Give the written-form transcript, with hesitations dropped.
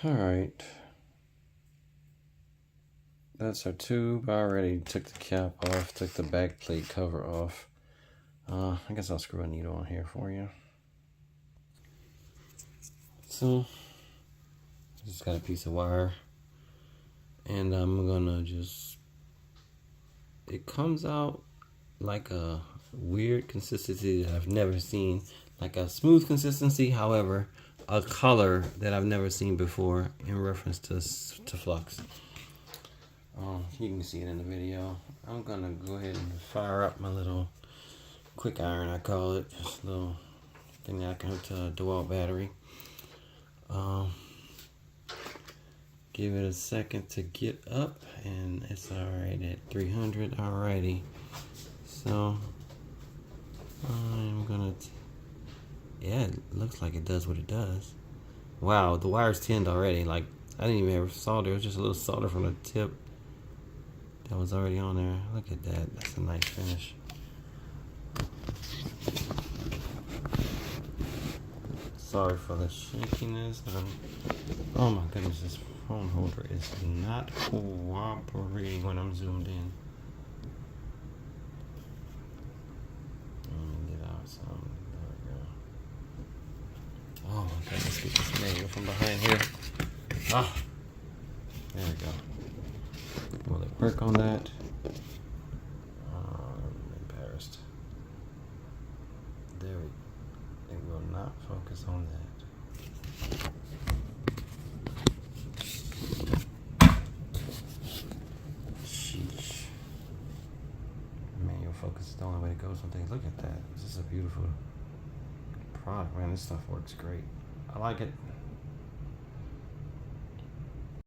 Alright. That's our tube. I already took the cap off, took the back plate cover off. I guess I'll screw a needle on here for you. So, just got a piece of wire. And I'm gonna it comes out like a weird consistency that I've never seen. Like a smooth consistency, however, a color that I've never seen before in reference to flux. You can see it in the video. I'm gonna go ahead and fire up my little quick iron, I call it. Just a little thing that I can hook to a DeWalt battery. Give it a second to get up, and it's alright at 300. Alrighty. So I'm gonna. Yeah, it looks like it does what it does. Wow, the wire's tinned already. Like, I didn't even have solder. It was just a little solder from the tip that was already on there. Look at that. That's a nice finish. Sorry for the shakiness. Oh my goodness, this phone holder is not cooperating when I'm zoomed in. Let me get out some. There we go. Oh my goodness, get this manual from behind here. Ah, there we go. Will it work on that? I'm embarrassed. There we go. It will not focus on that. Sheesh. Manual focus is the only way to go some things. Look at that. This is a beautiful product, man. This stuff works great. I like it.